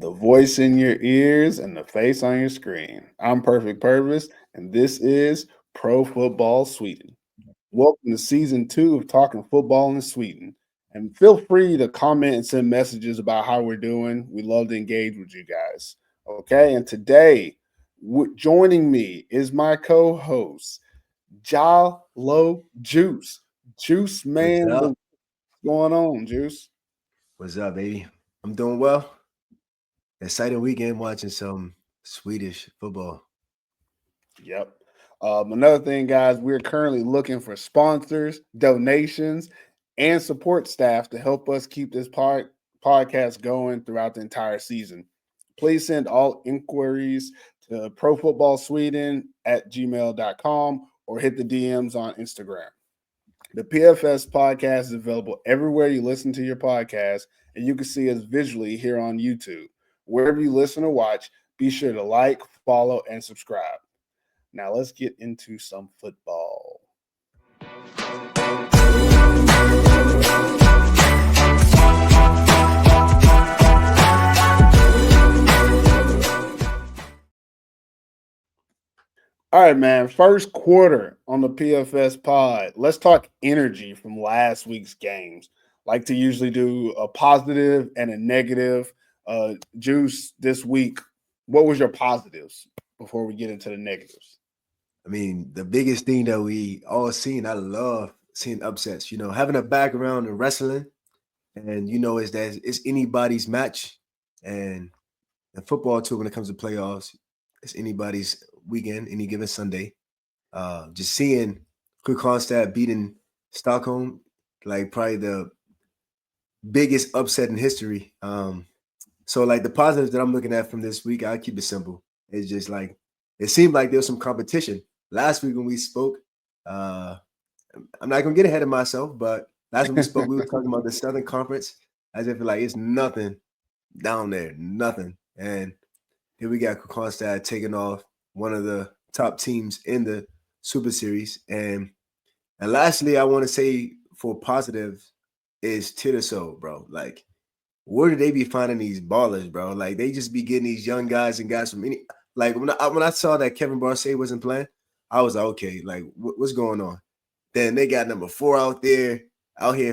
the voice in your ears and the face on your screen. I'm Perfect Purpose, and this is Pro Football Sweden. Welcome to season 2 of Talking Football in Sweden. And feel free to comment and send messages about how we're doing. We love to engage with you guys. Okay, and today, joining me is my co host, Jalo Juice. Juice What's Man, up? what's going on, Juice? What's up, baby? I'm doing well. Exciting weekend watching some Swedish football. Yep. Another thing, guys, we're currently looking for sponsors, donations, and support staff to help us keep this podcast going throughout the entire season. Please send all inquiries to profootballsweden@gmail.com or hit the DMs on Instagram. The PFS podcast is available everywhere you listen to your podcast, and you can see us visually here on YouTube. Wherever you listen or watch, be sure to like, follow, and subscribe. Now let's get into some football. All right, man. First quarter on the PFS pod. Let's talk energy from last week's games. Like to usually do a positive and a negative. Juice, this week, what was your positives before we get into the negatives? I mean, the biggest thing that we all seen, I love seeing upsets. Having a background in wrestling, and is that it's anybody's match, and in football too. When it comes to playoffs, it's anybody's weekend, any given Sunday. Just seeing Kristianstad beating Stockholm, like probably the biggest upset in history. So like the positives that I'm looking at from this week, I keep it simple. It's just like it seemed like there was some competition last week when we spoke. Uh, I'm not gonna get ahead of myself, but last week we spoke, we were talking about the Southern Conference as if like it's nothing down there, nothing. And here we got Kristianstad taking off one of the top teams in the Super Series. And lastly, I want to say for positive is Tyresö, bro. Like where do they be finding these ballers, bro? Like they just be getting these young guys and guys from any. Like when I saw that Kevin Barsay wasn't playing, I was like, okay, like what's going on? Then they got number 4 out here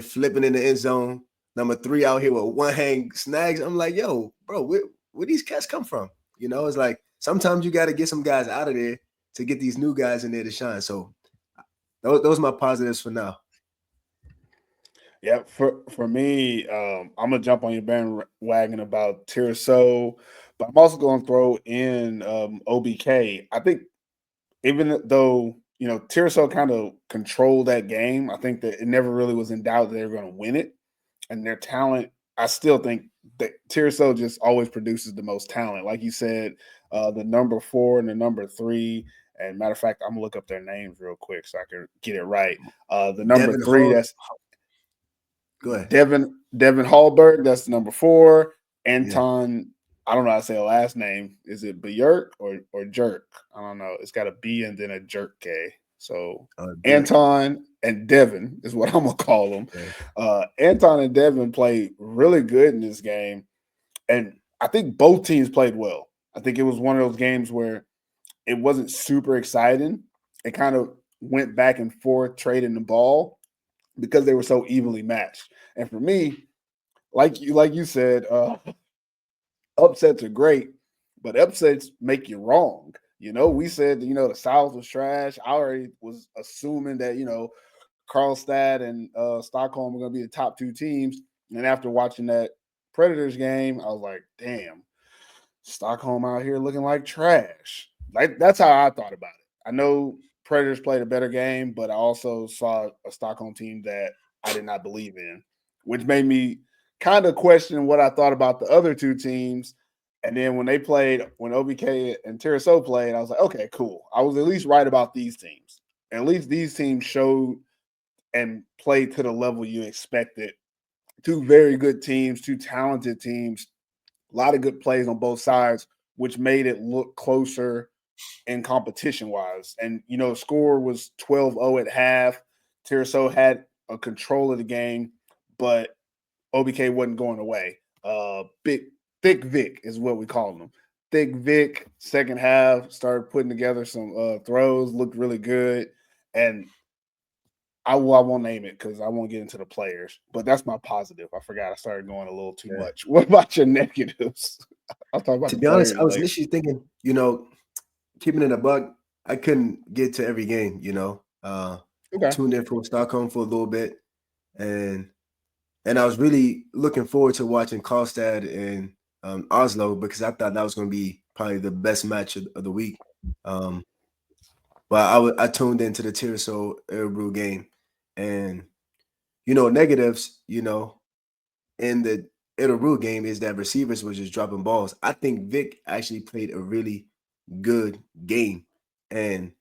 flipping in the end zone. Number 3 out here with one hang snags. I'm like, yo, bro, where these cats come from? It's like sometimes you got to get some guys out of there to get these new guys in there to shine. So those are my positives for now. Yeah, for me, I'm gonna jump on your bandwagon about Tyresö, but I'm also gonna throw in OBK. I think even though Tyresö kind of controlled that game, I think that it never really was in doubt that they were going to win it. And their talent, I still think that Tyresö just always produces the most talent. Like you said, the number 4 and the number 3. And matter of fact, I'm gonna look up their names real quick so I can get it right. The number Devin 3, Hall, that's go ahead. Devin Hallberg, that's the number 4. Yeah. Anton, I don't know how to say the last name. Is it Björk or Jerk? I don't know. It's got a B and then a Jerk K. So Derek. Anton and Devin is what I'm gonna call them. Okay. Anton and Devin played really good in this game, and I think both teams played well. I think it was one of those games where it wasn't super exciting. It kind of went back and forth trading the ball because they were so evenly matched. And for me, like you said, upsets are great, but upsets make you wrong. We said the South was trash. I already was assuming that Karlstad and Stockholm were going to be the top 2 teams. And after watching that Predators game, I was like, damn, Stockholm out here looking like trash. Like that's how I thought about it. I know Predators played a better game, but I also saw a Stockholm team that I did not believe in, which made me kind of question what I thought about the other 2 teams. And then when OBK and Tyresö played, I was like, okay, cool. I was at least right about these teams. At least these teams showed and played to the level you expected. 2 very good teams, 2 talented teams, a lot of good plays on both sides, which made it look closer in competition wise. And the score was 12-0 at half. Tyresö had a control of the game, but OBK wasn't going away. Big Thick Vic is what we call him. Thick Vic, second half, started putting together some throws, looked really good. And I won't name it because I won't get into the players, but that's my positive. I forgot I started going a little too Yeah. much. What about your negatives? I'll talk about To the be honest, I players was later. initially thinking, keeping it a buck, I couldn't get to every game, Okay. tuned in from Stockholm for a little bit, and I was really looking forward to watching Karlstad and Oslo because I thought that was going to be probably the best match of the week. Um, but I tuned into the Tyresö Örebro game, and negatives, in the Örebro game is that receivers were just dropping balls. I think Vic actually played a really good game, and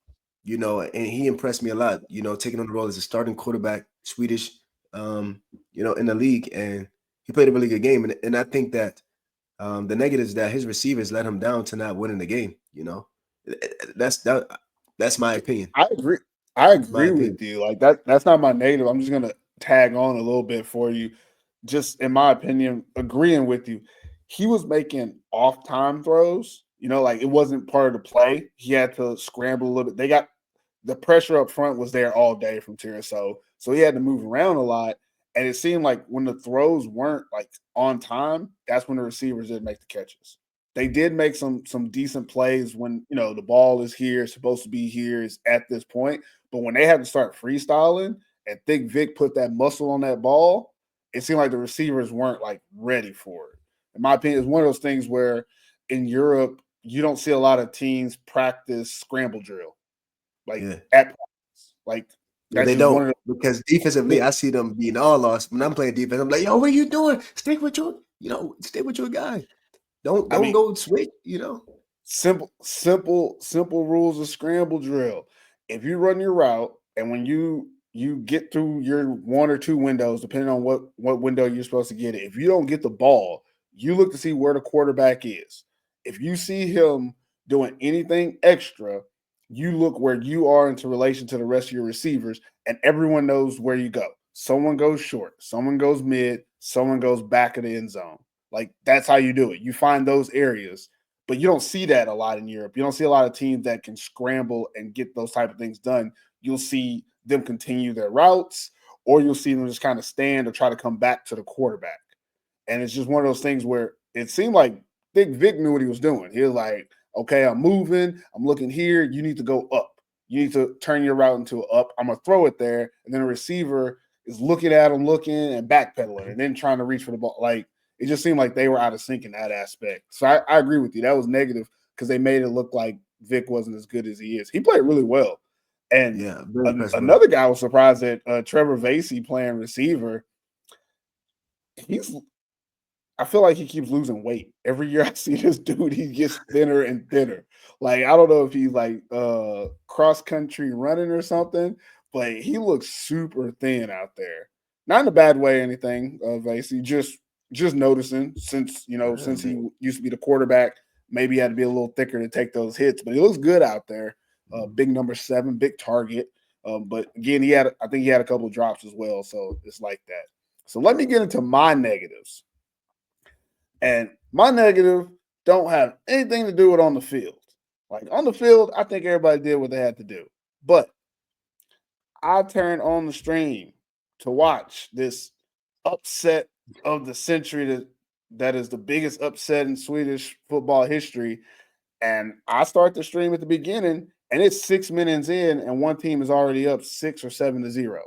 and he impressed me a lot. Taking on the role as a starting quarterback, Swedish, in the league, and he played a really good game. And I think that the negative is that his receivers let him down to not winning the game. That's that. That's my opinion. I agree. I My agree opinion. with you. Like that's not my negative. I'm just gonna tag on a little bit for you. Just in my opinion, agreeing with you. He was making off time throws, like it wasn't part of the play. He had to scramble a little bit. They got the pressure up front was there all day from Tyresö, so he had to move around a lot. And it seemed like when the throws weren't like on time, that's when the receivers didn't make the catches. They did make some decent plays when the ball is here, supposed to be here, is at this point. But when they had to start freestyling and Thick Vic put that muscle on that ball, it seemed like the receivers weren't like ready for it. In my opinion, it's one of those things where in Europe you don't see a lot of teams practice scramble drill like Yeah. at practice. Like No, that's they just one don't, of because defensively, the I see them being all lost. When I'm playing defense, I'm like, yo, what are you doing? Stick with your guy. Don't I don't mean, go switch. simple rules of scramble drill. If you run your route and when you get through your one or two windows, depending on what window you're supposed to get it, if you don't get the ball, you look to see where the quarterback is. If you see him doing anything extra, you look where you are into relation to the rest of your receivers, and everyone knows where you go. Someone goes short, someone goes mid, someone goes back of the end zone. Like that's how you do it. You find those areas, but you don't see that a lot in Europe. You don't see a lot of teams that can scramble and get those type of things done. You'll see them continue their routes, or you'll see them just kind of stand or try to come back to the quarterback. And it's just one of those things where it seemed like Big Vic knew what he was doing. He was like, okay, I'm moving, I'm looking here. You need to go up. You need to turn your route into an up. I'm gonna throw it there. And then the receiver is looking at him, looking and backpedaling, and then trying to reach for the ball. Like it just seemed like they were out of sync in that aspect. So I agree with you. That was negative because they made it look like Vic wasn't as good as he is. He played really well. And Yeah, very impressed with him. another guy was surprised that Trevor Vasey playing receiver. He's I feel like he keeps losing weight. Every year I see this dude, he gets thinner and thinner. Like, I don't know if he's like cross country running or something, but he looks super thin out there. Not in a bad way or anything, Vasey. Just noticing since Yeah, since he man. used to be the quarterback, maybe he had to be a little thicker to take those hits, but he looks good out there. Mhm. Big number 7, big target. But again, I think he had a couple of drops as well, so it's like that. So let me get into my negatives. And my negative don't have anything to do with on the field. Like on the field, I think everybody did what they had to do. But I turned on the stream to watch this upset of the century that is the biggest upset in Swedish football history. And I start the stream at the beginning, and it's 6 minutes in, and one team is already up 6 or 7-0.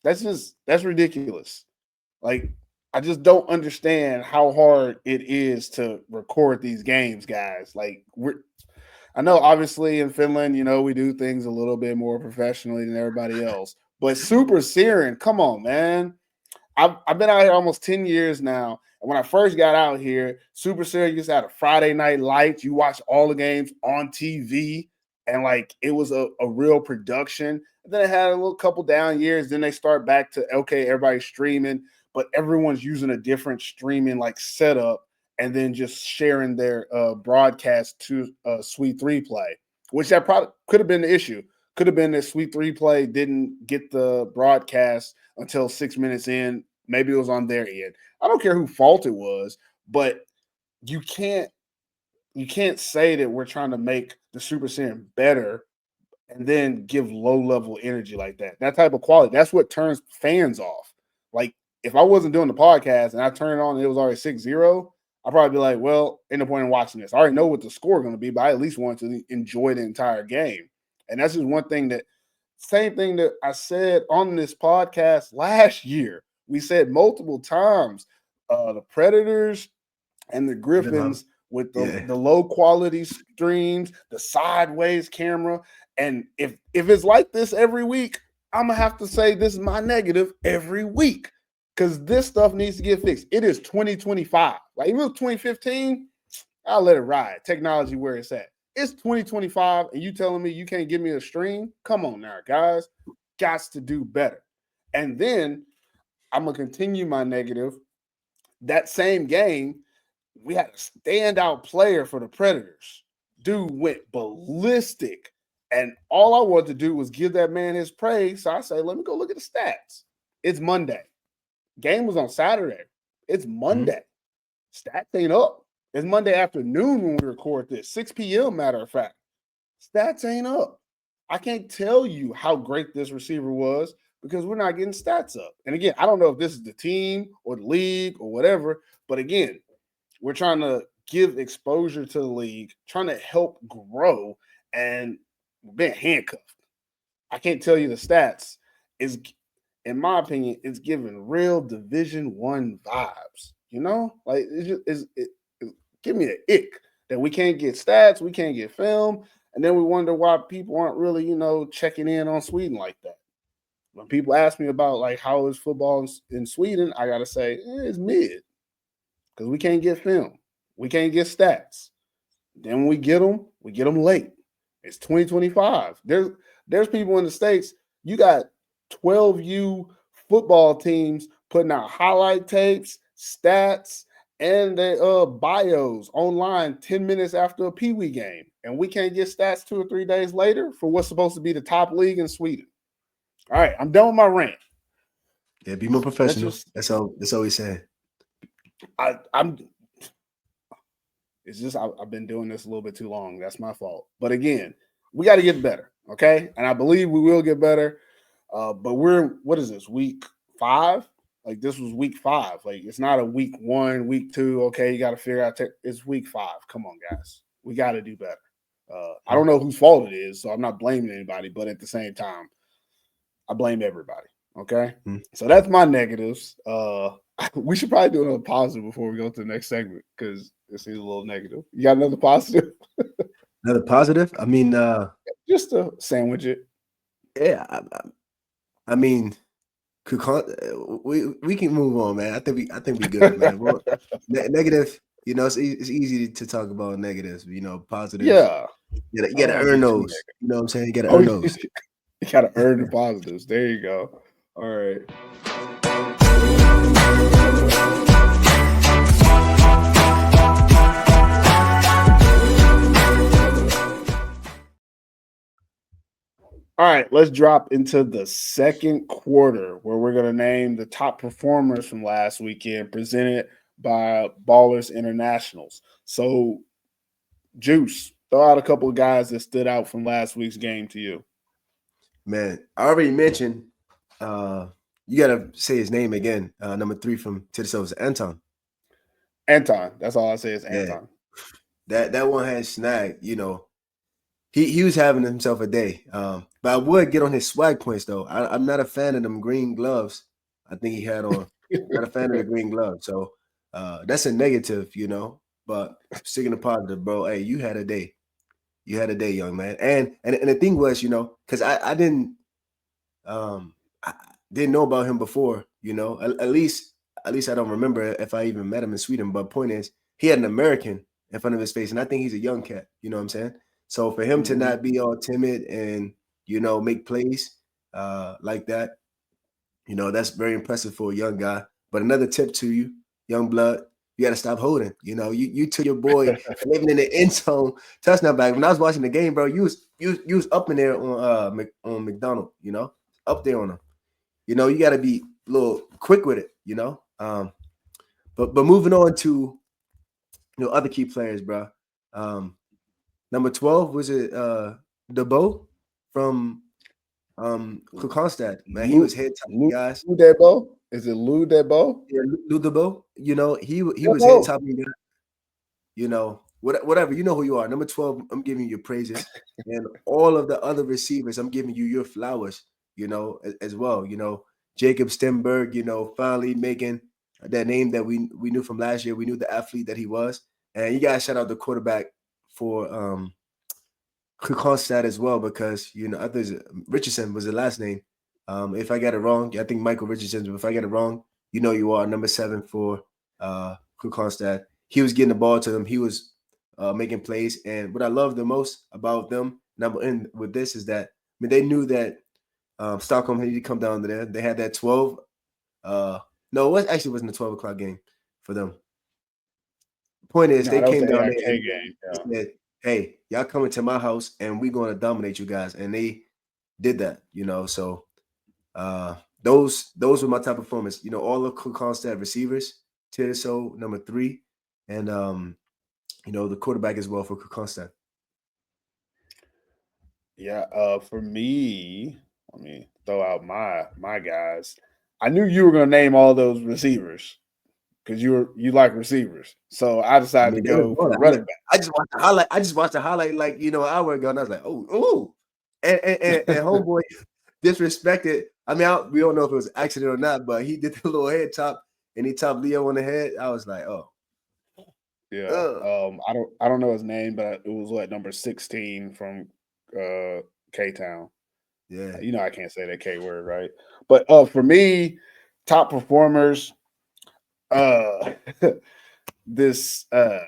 That's ridiculous. Like, I just don't understand how hard it is to record these games, guys. Like, I know obviously in Finland, we do things a little bit more professionally than everybody else. But Super Serien, come on, man. I've been out here almost 10 years now. And when I first got out here, Super Series used to have a Friday night lights. You watch all the games on TV, and like it was a real production. And then it had a little couple down years. Then they start back to okay, everybody's streaming, but everyone's using a different streaming like setup and then just sharing their broadcast to Sweet Three Play, which that probably could have been the issue. Could have been that Sweet Three Play didn't get the broadcast until 6 minutes in. Maybe it was on their end. I don't care who fault it was, but you can't say that we're trying to make the Super Serien better and then give low level energy like that. That type of quality, that's what turns fans off. Like if I wasn't doing the podcast and I turned it on and it was already 6-0, I'd probably be like, well, ain't no point in watching this. I already know what the score is going to be, but I at least want to enjoy the entire game. And that's just one thing that, same thing that I said on this podcast last year. We said multiple times, the Predators and the Griffins with the low quality streams, the sideways camera. And if it's like this every week, I'm gonna have to say this is my negative every week because this stuff needs to get fixed. It is 2025. Like if it was 2015, I'll let it ride. Technology where it's at. It's 2025, and you telling me you can't give me a stream? Come on now, guys. Gots to do better. And then I'm gonna continue my negative. That same game, we had a standout player for the Predators. Dude went ballistic. And all I wanted to do was give that man his praise. So I say, let me go look at the stats. It's Monday. Game was on Saturday. It's Monday. Stats ain't up. It's Monday afternoon when we record this, 6 p.m., matter of fact. Stats ain't up. I can't tell you how great this receiver was because we're not getting stats up. And again, I don't know if this is the team or the league or whatever, but again, we're trying to give exposure to the league, trying to help grow, and we're being handcuffed. I can't tell you the stats. Is, in my opinion, it's giving real Division I vibes. You know, like it give me an ick that we can't get stats, we can't get film, and then we wonder why people aren't really, checking in on Sweden like that. When people ask me about like how is football in Sweden, I gotta say it's mid because we can't get film, we can't get stats. Then when we get them late. It's 2025. There's people in the States. You got 12U football teams putting out highlight tapes, stats, and their bios online 10 minutes after a Pee Wee game. And we can't get stats 2 or 3 days later for what's supposed to be the top league in Sweden. All right, I'm done with my rant. Yeah, be more professional. That's all he's saying. It's just I've been doing this a little bit too long. That's my fault. But again, we got to get better, okay? And I believe we will get better. But what is this, week 5? Like this was week 5. Like it's not a week 1, week 2. Okay, you got to figure out. It's week 5. Come on, guys. We got to do better. I don't know whose fault it is, so I'm not blaming anybody. But at the same time, I blame everybody. Okay, So that's my negatives. We should probably do another positive before we go to the next segment because it seems a little negative. You got another positive? Another positive? I mean, just to sandwich it. Yeah, I mean, we can move on, man. I think we good, man. Well, negative, it's easy to talk about negatives. Positive. Yeah, you gotta earn those. You know what I'm saying? You gotta earn those. You gotta earn the positives. There you go. All right. All right, let's drop into the second quarter where we're going to name the top performers from last weekend presented by Ballers Internationals. So, Juice, throw out a couple of guys that stood out from last week's game to you. Man, I already mentioned, you got to say his name again. Number 3 from Tyresö is Anton. Anton. That's all I say is Anton. Yeah. That one had snagged, He was having himself a day. But I would get on his swag points, though. I'm not a fan of them green gloves I think he had on. Not a fan of the green gloves. So that's a negative, But sticking to positive, bro, hey, you had a day. You had a day, young man. And the thing was, because I didn't know about him before, At least I don't remember if I even met him in Sweden. But point is, he had an American in front of his face, and I think he's a young cat. You know what I'm saying? So for him to not be all timid and, make plays like that, that's very impressive for a young guy. But another tip to you, young blood, you got to stop holding. You took your boy and even in the end zone touchdown back. When I was watching the game, bro, you was up in there on McDonald, up there on him. You got to be a little quick with it, But moving on to other key players, bro. Number 12 was it Debo from Kokonstad. Man, he Lou was head top Lou guys. Lou Debo? Is it Lou Debo? Yeah, Lou Debo. He was head Debo. top guy. Whatever. You know who you are. Number 12, I'm giving you your praises. And all of the other receivers, I'm giving you your flowers, as well. Jacob Stenberg, finally making that name that we knew from last year. We knew the athlete that he was. And you guys shout out the quarterback for Kronstadt as well, because I think Richardson was the last name. If I got it wrong, I think Michael Richardson. But if I get it wrong, you are number 7 for Kronstadt. He was getting the ball to them. He was making plays, and what I love the most about them, number in with this, is that they knew that Stockholm needed to come down to there. They had that 12. No, it actually wasn't a 12 o'clock game for them. Point is, No, they that was came the down there AIK and game. Yeah. they said, "Hey, y'all coming to my house, and we're going to dominate you guys." And they did that, So those were my top performance. All of Kronstadt receivers, Tyresö number 3, and the quarterback as well for Kronstadt. Yeah, for me, let me throw out my guys. I knew you were gonna name all those receivers because you like receivers. So I I decided to mean, they were go for balling. running back. I just watched the highlight. Like an hour ago, and I was like, "Oh, ooh!" And homeboy disrespected. I mean, we don't know if it was an accident or not, but he did the little head top and he topped Leo on the head. I was like, "Oh, Yeah. ugh. I don't know his name, but it was what number 16 from K Town. Yeah." I can't say that K word, right? But for me, top performers, uh this the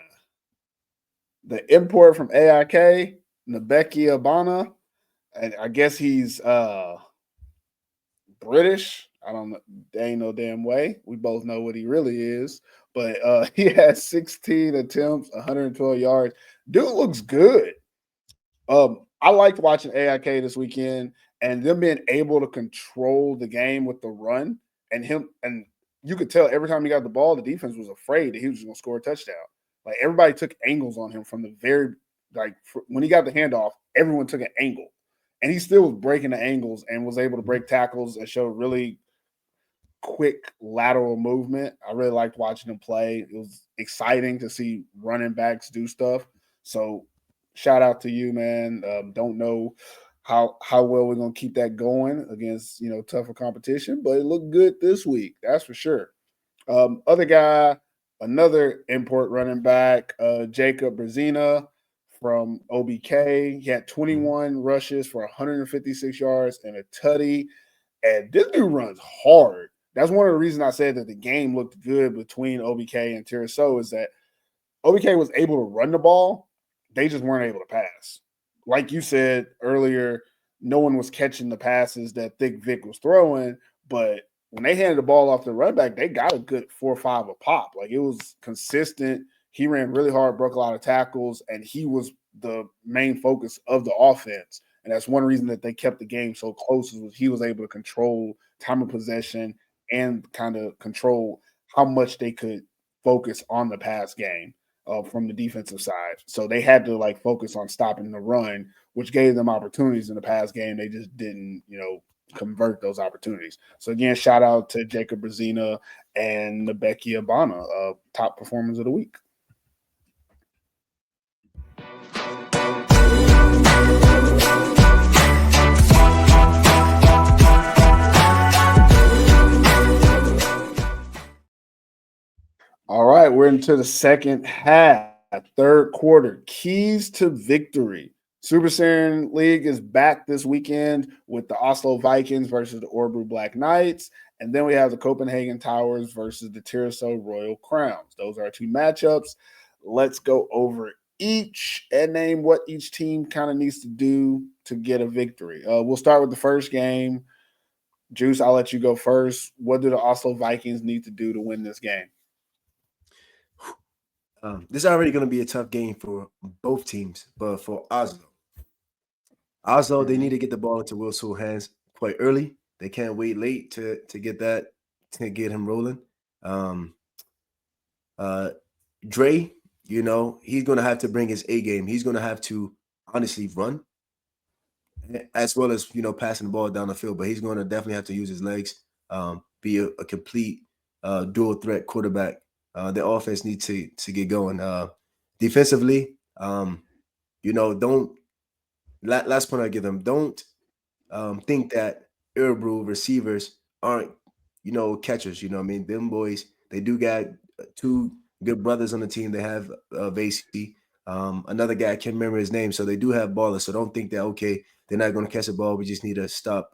import from AIK, Nabeki Abana. And I guess he's British. I don't know. There ain't no damn way. We both know what he really is. But he had 16 attempts, 112 yards. Dude looks good. I liked watching AIK this weekend and them being able to control the game with the run and you could tell every time he got the ball, the defense was afraid that he was just gonna score a touchdown. Like everybody took angles on him from the very when he got the handoff, everyone took an angle. And he still was breaking the angles and was able to break tackles and show really quick lateral movement. I really liked watching him play. It was exciting to see running backs do stuff. So shout out to you, man. Don't know how well we're gonna keep that going against tougher competition, but it looked good this week. That's for sure. Other guy, another import running back, Jacob Brzezina from OBK. He had 21 rushes for 156 yards and a tutty. And this dude runs hard. That's one of the reasons I said that the game looked good between OBK and Tyresö is that OBK was able to run the ball. They just weren't able to pass. Like you said earlier, no one was catching the passes that Thick Vic was throwing, but when they handed the ball off the run back, they got a good 4 or 5 a pop. Like it was consistent. He ran really hard, broke a lot of tackles, and he was the main focus of the offense. And that's one reason that they kept the game so close was he was able to control time of possession and kind of control how much they could focus on the pass game from the defensive side. So they had to focus on stopping the run, which gave them opportunities in the pass game. They just didn't, convert those opportunities. So again, shout out to Jacob Brzezina and Nabeki Abana, top performers of the week. All right, we're into the second half, third quarter. Keys to victory. Super Serien League is back this weekend with the Oslo Vikings versus the Örebro Black Knights. And then we have the Copenhagen Towers versus the Tyresö Royal Crowns. Those are our two matchups. Let's go over each and name what each team kind of needs to do to get a victory. We'll start with the first game. Juice, I'll let you go first. What do the Oslo Vikings need to do to win this game? This is already going to be a tough game for both teams, but for Oslo, they need to get the ball into Will Sewell's hands quite early. They can't wait late to get him rolling. Dre, he's going to have to bring his A game. He's going to have to honestly run as well as, passing the ball down the field. But he's going to definitely have to use his legs, be a complete dual threat quarterback. The offense needs to get going. Defensively, don't last point I give them. Don't think that Örebro receivers aren't, catchers. You know what I mean? Them boys, they do got two good brothers on the team. They have Vasey, another guy, I can't remember his name. So they do have ballers. So don't think that, okay, they're not going to catch the ball. We just need to stop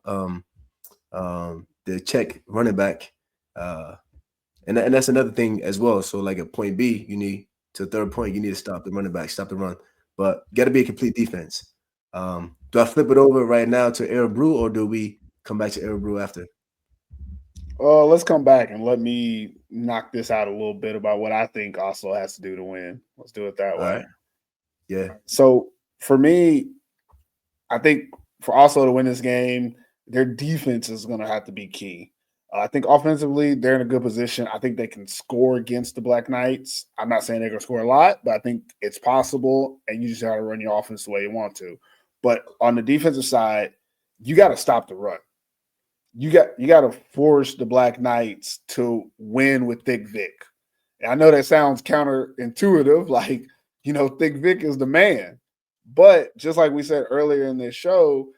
the check running back. And that's another thing as well. So like at point B, third point, you need to stop the running back, stop the run. But got to be a complete defense. Do I flip it over right now to Örebro, or do we come back to Örebro after? Let's come back and let me knock this out a little bit about what I think Oslo has to do to win. Let's do it that All way. right. Yeah. So for me, I think for Oslo to win this game, their defense is going to have to be key. I think offensively, they're in a good position. I think they can score against the Black Knights. I'm not saying they're going to score a lot, but I think it's possible, and you just got to run your offense the way you want to. But on the defensive side, you got to stop the run. You got to force the Black Knights to win with Thick Vic. And I know that sounds counterintuitive, like, Thick Vic is the man. But just like we said earlier in this show,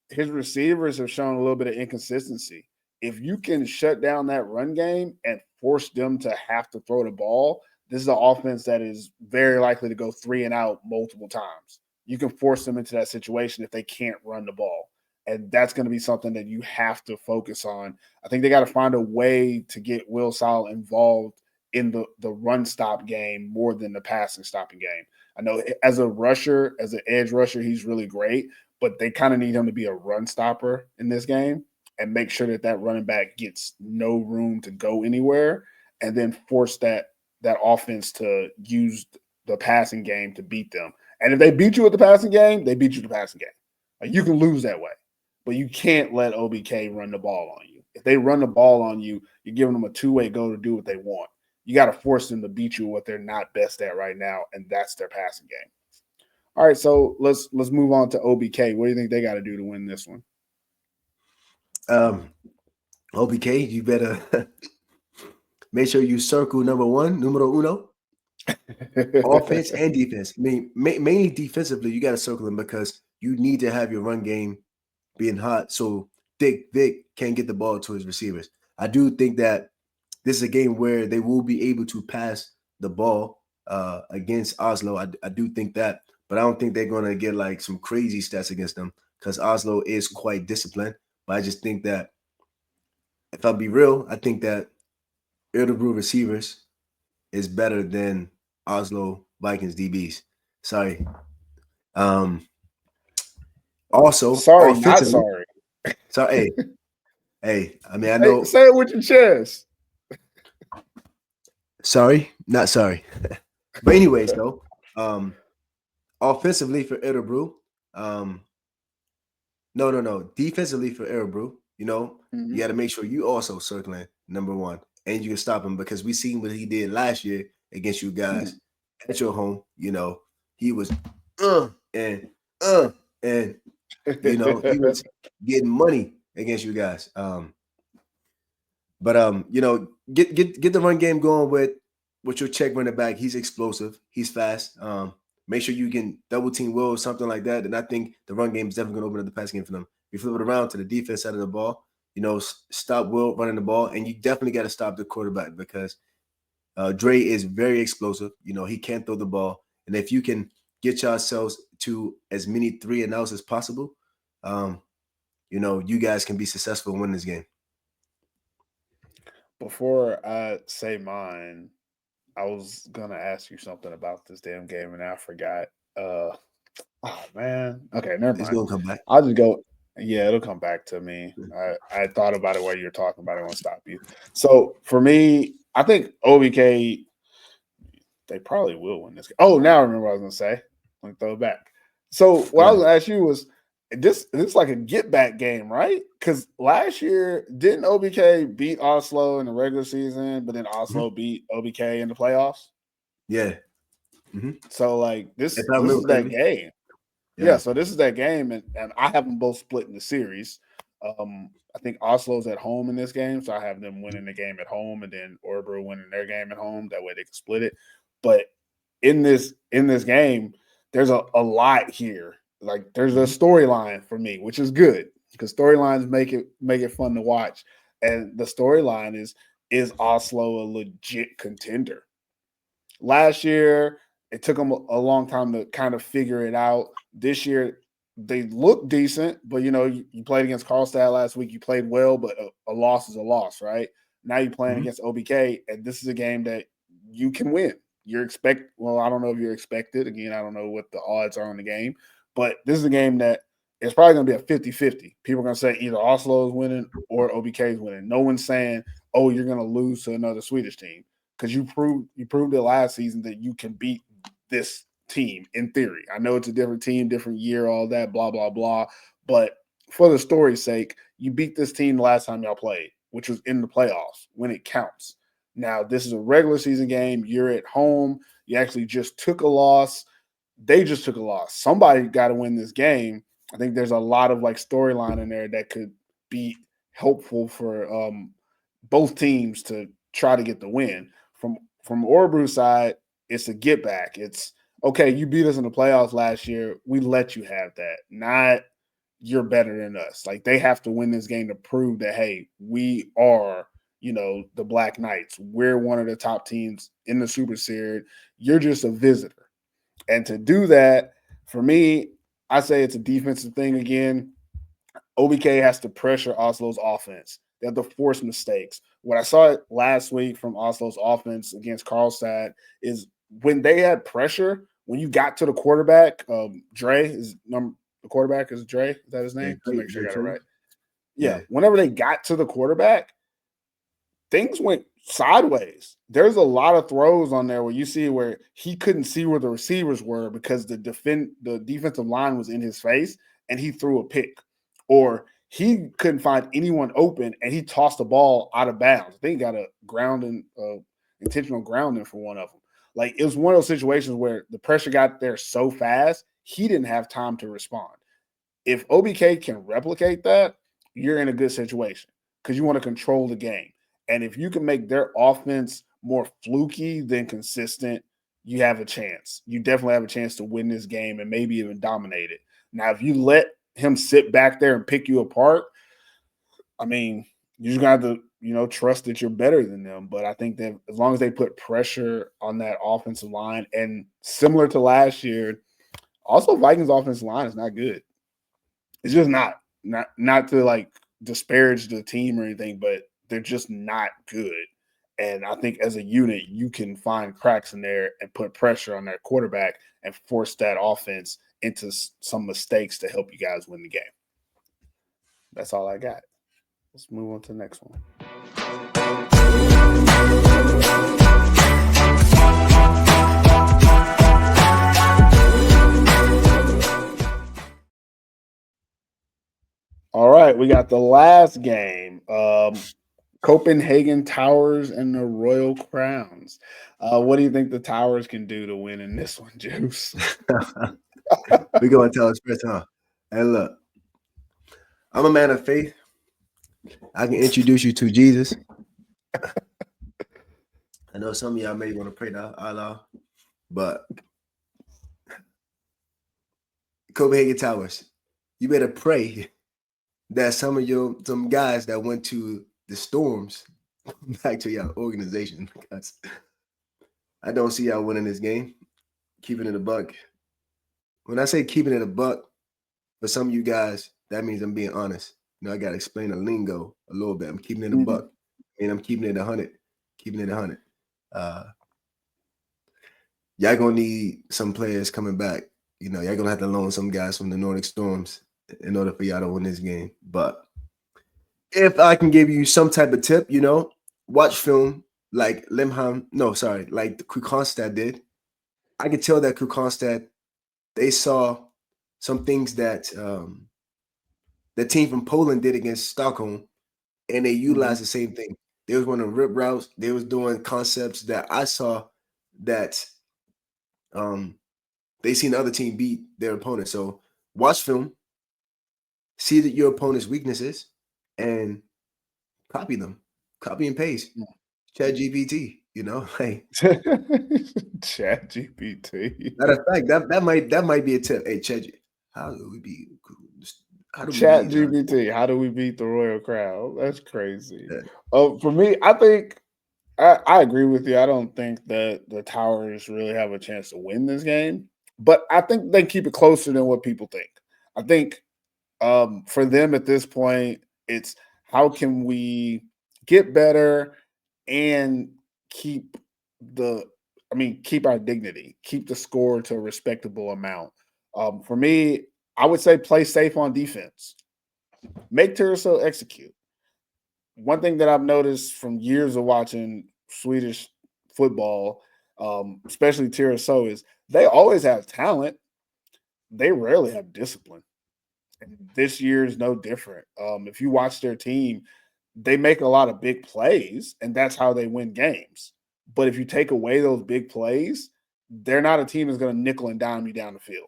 his receivers have shown a little bit of inconsistency. If you can shut down that run game and force them to have to throw the ball, this is an offense that is very likely to go 3 and out multiple times. You can force them into that situation if they can't run the ball. And that's going to be something that you have to focus on. I think they got to find a way to get Will Sal involved in the run stop game more than the passing stopping game. I know as a rusher, as an edge rusher, he's really great, but they kind of need him to be a run stopper in this game and make sure that running back gets no room to go anywhere, and then force that offense to use the passing game to beat them. And if they beat you with the passing game, they beat you with the passing game. Like, you can lose that way, but you can't let OBK run the ball on you. If they run the ball on you, you're giving them a two-way go to do what they want. You got to force them to beat you what they're not best at right now, and that's their passing game. All right, so let's move on to OBK. What do you think they got to do to win this one? OBK, you better make sure you circle numero uno, offense and defense. I mean, mainly defensively, you got to circle them because you need to have your run game being hot so Thick Vic can't get the ball to his receivers. I do think that this is a game where they will be able to pass the ball against Oslo. I do think that, but I don't think they're going to get like some crazy stats against them because Oslo is quite disciplined. But I just think that, if I'll be real, I think that Örebro receivers is better than Oslo Vikings DBs. Sorry. Also, sorry, not sorry. So hey. I mean, I know. Say it with your chest. Sorry, not sorry. But anyways, though, offensively for Örebro, no. Defensively for Örebro, you got to make sure you also circling number one, and you can stop him because we seen what he did last year against you guys at your home. He was and he was getting money against you guys. But get the run game going with your check running back. He's explosive. He's fast. Make sure you can double team Will or something like that. And I think the run game is definitely going to open up the pass game for them. You flip it around to the defense side of the ball, stop Will running the ball, and you definitely got to stop the quarterback because Dre is very explosive. He can't throw the ball. And if you can get yourselves to as many 3 and outs as possible, you guys can be successful in winning this game. Before I say mine, I was gonna ask you something about this damn game and I forgot. Oh man. Okay, never mind. It's gonna come back. I'll just go. Yeah, it'll come back to me. I thought about it while you were talking about it. I won't stop you. So for me, I think OBK, they probably will win this game. Oh, now I remember what I was gonna say. Let me throw it back. So what I was gonna ask you was this like a get back game, right? Because last year didn't OBK beat Oslo in the regular season, but then Oslo beat OBK in the playoffs? Yeah. So like If this I this remember is that correctly. game. Yeah, Yeah. so this is that game, and I have them both split in the series. I think Oslo's at home in this game, so I have them winning the game at home, and then Örebro winning their game at home. That way they can split it. But in this game, there's a lot here. Like there's a Mhm. storyline for me, which is good because storylines make it fun to watch. And the storyline is Oslo a legit contender? Last year, it took them a long time to kind of figure it out. This year, they look decent, but you played against Karlstad last week. You played well, but a loss is a loss, right? Now you're playing Mhm. against OBK, and this is a game that you can win. Well, I don't know if you're expected. Again, I don't know what the odds are on the game, but this is a game that it's probably going to be a 50-50. People are going to say either Oslo is winning or OBK is winning. No one's saying, oh, you're going to lose to another Swedish team because you proved it last season that you can beat this team in theory. I know it's a different team, different year, all that, blah blah blah. But for the story's sake, you beat this team the last time y'all played, which was in the playoffs when it counts. Now this is a regular season game. You're at home. You actually just took a loss. They just took a loss. Somebody got to win this game. I think there's a lot of like storyline in there that could be helpful for both teams to try to get the win. From Örebro's side, it's a get back. It's okay. You beat us in the playoffs last year. We let you have that. Not you're better than us. Like they have to win this game to prove that hey, we are the Black Knights. We're one of the top teams in the Super Serien. You're just a visitor, and to do that for me, I say it's a defensive thing again. OBK has to pressure Oslo's offense. They have to force mistakes. What I saw last week from Oslo's offense against Karlstad is when they had pressure, when you got to the quarterback, Dre is the quarterback is Dre. Is that his Yeah, name? Just great. make sure Yeah, I got it Trey. right. Yeah. Yeah. Whenever they got to the quarterback, things went sideways. There's a lot of throws on there where you see where he couldn't see where the receivers were because the defensive line was in his face and he threw a pick. Or he couldn't find anyone open and he tossed the ball out of bounds. I think he got a intentional grounding for one of them. Like it was one of those situations where the pressure got there so fast, he didn't have time to respond. If OBK can replicate that, you're in a good situation because you want to control the game. And if you can make their offense more fluky than consistent, you have a chance. You definitely have a chance to win this game and maybe even dominate it. Now, if you let him sit back there and pick you apart, I mean, you just got to, trust that you're better than them. But I think that as long as they put pressure on that offensive line, and similar to last year, also Vikings offensive line is not good. It's just not to like disparage the team or anything, but they're just not good. And I think as a unit, you can find cracks in there and put pressure on that quarterback and force that offense into some mistakes to help you guys win the game. That's all I got. Let's move on to the next one. All right, we got the last game. Copenhagen Towers and the Royal Crowns. What do you think the Towers can do to win in this one, Juice? We're going to tell us first, huh? Hey, look, I'm a man of faith. I can introduce you to Jesus. I know some of y'all may want to pray to Allah, but Copenhagen Towers, you better pray that some guys that went to the Storms back to your organization because I don't see y'all winning this game. Keeping it a buck. When I say keeping it a buck, for some of you guys, that means I'm being honest. I got to explain the lingo a little bit. I'm keeping it a buck, and I'm keeping it 100. Keeping it 100. Y'all gonna need some players coming back. Y'all gonna have to loan some guys from the Nordic Storms in order for y'all to win this game. But if I can give you some type of tip, watch film like like the Kristianstad did. I could tell that Kristianstad, they saw some things that the team from Poland did against Stockholm, and they utilized the same thing. They was running rip routes. They was doing concepts that I saw that They seen the other team beat their opponent. So watch film, see that your opponent's weaknesses, and copy them. Copy and paste. Chat GPT, like Chat GPT. matter of fact, that might be a tip. Hey, Chat, how do we beat Chat GPT. How do we beat the Royal Crowd? That's crazy. that? For me, I think I agree with you. I don't think that the Towers really have a chance to win this game, but I think they keep it closer than what people think. I think for them at this point, it's how can we get better and keep the, keep our dignity, keep the score to a respectable amount. For me, I would say play safe on defense. Make Tyresö execute. One thing that I've noticed from years of watching Swedish football, especially Tyresö, is they always have talent. They rarely have discipline. And this year is no different. If you watch their team, they make a lot of big plays, and that's how they win games. But if you take away those big plays, they're not a team that's going to nickel and dime you down the field.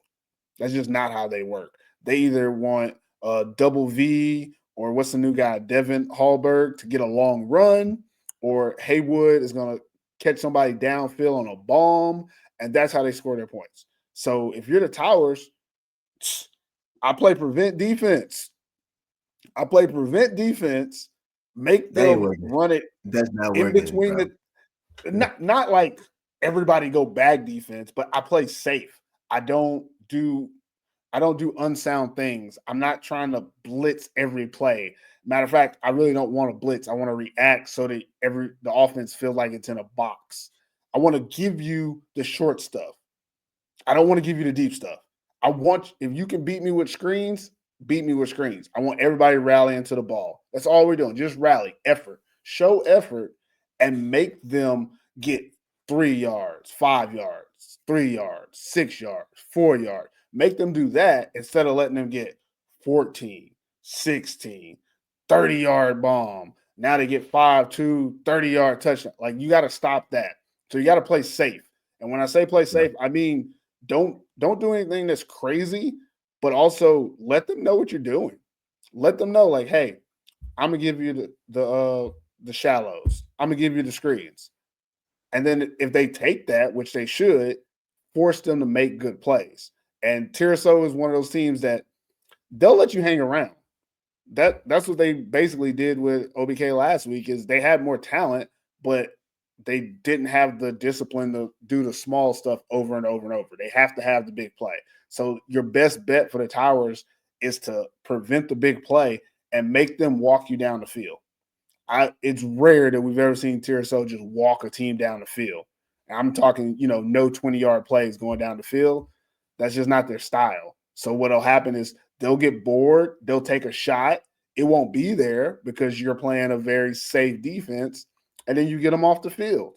That's just not how they work. They either want a double V or what's the new guy, Devin Hallberg, to get a long run, or Haywood is going to catch somebody downfield on a bomb, and that's how they score their points. So if you're the Towers, I play prevent defense. Make That ain't them working. run it That's not in working, between bro. not like everybody go bag defense, but I play safe. I don't do unsound things. I'm not trying to blitz every play. Matter of fact, I really don't want to blitz. I want to react so that the offense feels like it's in a box. I want to give you the short stuff. I don't want to give you the deep stuff. If you can beat me with screens, beat me with screens. I want everybody rallying to the ball. That's all we're doing. Just rally, effort, show effort, and make them get 3 yards, 5 yards, 3 yards, 6 yards, 4 yards. Make them do that instead of letting them get 14, 16, 30-yard bomb. Now they get 5-2, 30-yard touchdown. Like, you got to stop that. So you got to play safe. And when I say play safe, I mean don't do anything that's crazy, but also let them know what you're doing. Let them know, like, hey, I'm gonna give you the shallows. I'm gonna give you the screens. And then if they take that, which they should, force them to make good plays. And Tyresö is one of those teams that they'll let you hang around. That's what they basically did with OBK last week. Is they had more talent, but they didn't have the discipline to do the small stuff over and over and over. They have to have the big play. So your best bet for the Towers is to prevent the big play and make them walk you down the field. It's rare that we've ever seen Tyresö just walk a team down the field. I'm talking, no 20-yard plays going down the field. That's just not their style. So what'll happen is they'll get bored. They'll take a shot. It won't be there because you're playing a very safe defense, and then you get them off the field.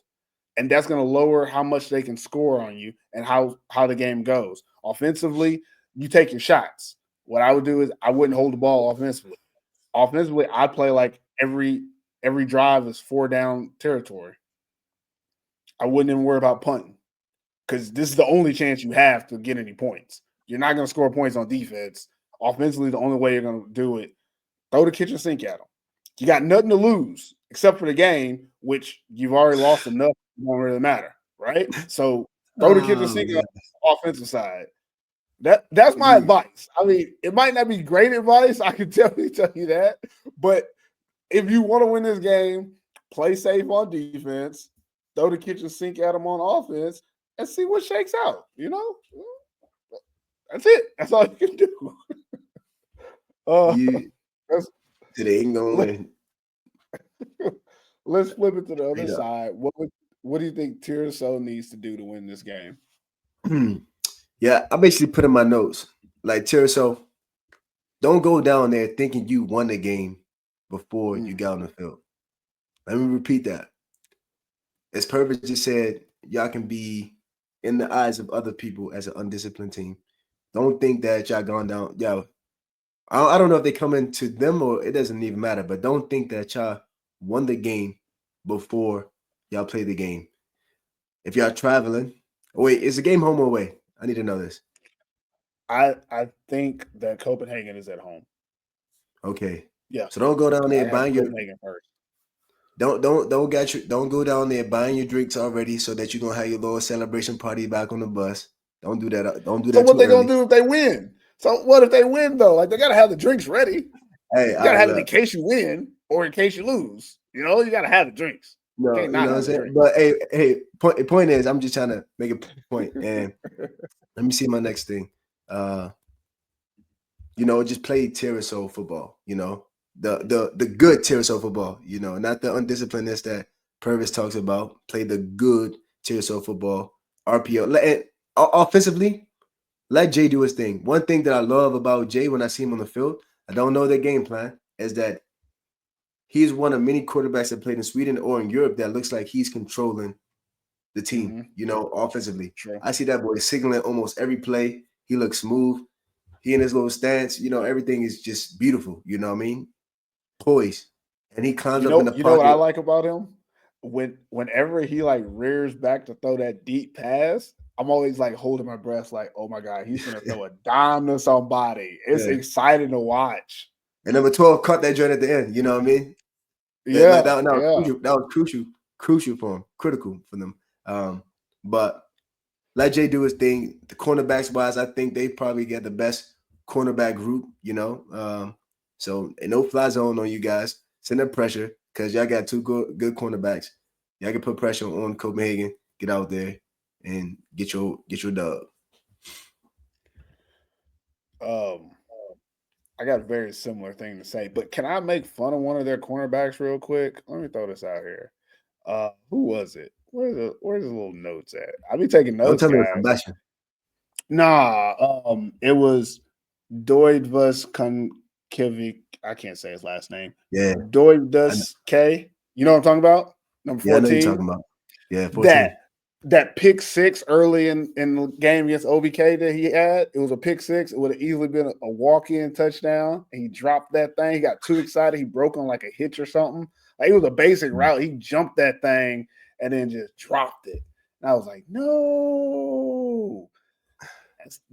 And that's going to lower how much they can score on you and how the game goes. Offensively, you take your shots. What I would do is I wouldn't hold the ball offensively. Offensively, I play like every drive is 4 down territory. I wouldn't even worry about punting because this is the only chance you have to get any points. You're not going to score points on defense. Offensively, the only way you're going to do it, throw the kitchen sink at them. You got nothing to lose except for the game, which you've already lost enough. It won't really matter, right? So throw the kitchen sink on the offensive side. That's my advice. I mean, it might not be great advice. I can definitely tell you that. But if you want to win this game, play safe on defense, throw the kitchen sink at them on offense, and see what shakes out. That's it. That's all you can do. They ain't gonna win. Let's flip it to the other side. What do you think Tyresö needs to do to win this game? Yeah, I basically put in my notes like Tyresö, don't go down there thinking you won the game before you got on the field. Let me repeat that. As Purvis just said, y'all can be in the eyes of other people as an undisciplined team. Don't think that y'all gone down. Yeah, I don't know if they come into them or it doesn't even matter, but don't think that y'all won the game before y'all play the game. If y'all traveling, Wait, is the game home or away? I need to know this. I think that Copenhagen is at home. Okay. Yeah, So don't go down I there have buying your Copenhagen first. don't go down there buying your drinks already so that you're gonna have your little celebration party back on the bus. Don't do that. Don't do So that what too they gonna early. do if they win? So what if they win though? Like they gotta have the drinks ready. Hey, You all gotta right, have it in look. case you win or in case you lose. You know, you gotta have the drinks. No, Can't you know not what I'm have the saying? drinks. But hey, point is I'm just trying to make a point. And let me see my next thing. Uh, just play Tyresö football, the good Tyresö football, not the undisciplinedness that Purvis talks about. Play the good Tyresö football, RPO. Offensively, let Jay do his thing. One thing that I love about Jay when I see him on the field, I don't know their game plan, is that he's one of many quarterbacks that played in Sweden or in Europe that looks like he's controlling the team, Mm-hmm. offensively. True. I see that boy signaling almost every play. He looks smooth. He in his little stance, everything is just beautiful. You know what I mean? Poise. And he climbs up in the You know what I pocket. like about him? Whenever he like rears back to throw that deep pass, I'm always like holding my breath, like, oh my God, he's gonna throw a dime to somebody. It's Yeah. exciting to watch. And number 12 caught that joint at the end. You know what I mean? Like Yeah, that was yeah. crucial. That was crucial for him, critical for them. But let Jay do his thing. The cornerbacks wise, I think they probably get the best cornerback group. So and no fly zone on you guys. Send them pressure because y'all got two good cornerbacks. Y'all can put pressure on Copenhagen. Get out there and get your dub. Um, I got a very similar thing to say, but can I make fun of one of their cornerbacks real quick? Let me throw this out here. Who was it? Where's the little notes at? I'll be taking Don't notes, tell me it's guys. Sebastian. Nah, it was Doidvus Konkievich. I can't say his last name. Yeah, I, Doidvus K. You know what I'm talking about? Number yeah, I know you're 14. talking about. Yeah, That 14. that pick six early in the game against OBK that he had, it was a pick six. It would have easily been a walk-in touchdown. And he dropped that thing. He got too excited. He broke on like a hitch or something. Like it was a basic route. He jumped that thing and then just dropped it. And I was like, no.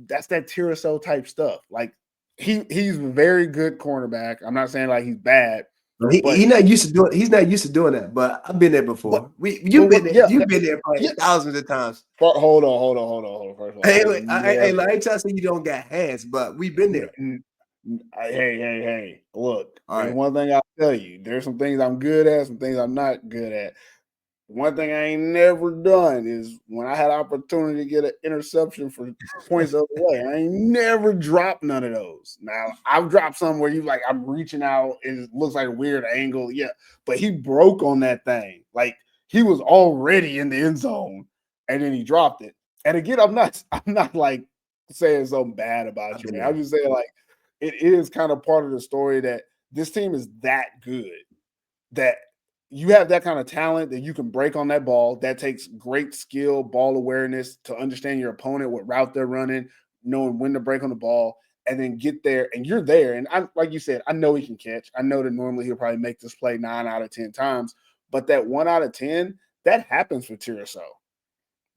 That's that Tyresö type stuff. Like he's a very good cornerback. I'm not saying like he's bad, but He's not used to doing. He's not used to doing that. But I've been there but before. You've been there. yeah, You've been there probably yeah. thousands of times. Hold on. First of all, Hey, I wait, ain't I never. ain't trying to say you don't got hands, but we've been there. Hey. Look, All there's right. one thing I'll tell you. There's some things I'm good at, some things I'm not good at. One thing I ain't never done is when I had opportunity to get an interception for points the other way, I ain't never dropped none of those. Now I've dropped some where you like I'm reaching out and it looks like a weird angle, yeah. But he broke on that thing, like he was already in the end zone, and then he dropped it. And again, I'm not like saying something bad about I've you, been man. I'm there. just saying like it is kind of part of the story that this team is that good that you have that kind of talent that you can break on that ball. That takes great skill, ball awareness to understand your opponent, what route they're running, knowing when to break on the ball, and then get there. And you're there. And I, like you said, I know he can catch. I know that normally he'll probably make this play 9 out of 10 times, but that 1 out of 10 that happens for Tyresö.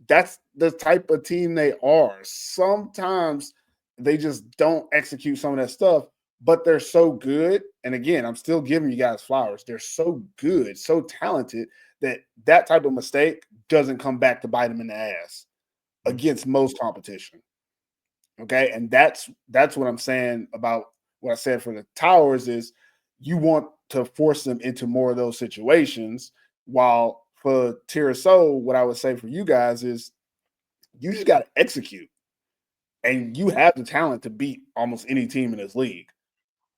That's the type of team they are. Sometimes they just don't execute some of that stuff, but they're so good. And again, I'm still giving you guys flowers. They're so good, so talented that that type of mistake doesn't come back to bite them in the ass against most competition. Okay, and that's what I'm saying about what I said for the Towers is you want to force them into more of those situations. While for Tyresö, what I would say for you guys is you just got to execute, and you have the talent to beat almost any team in this league.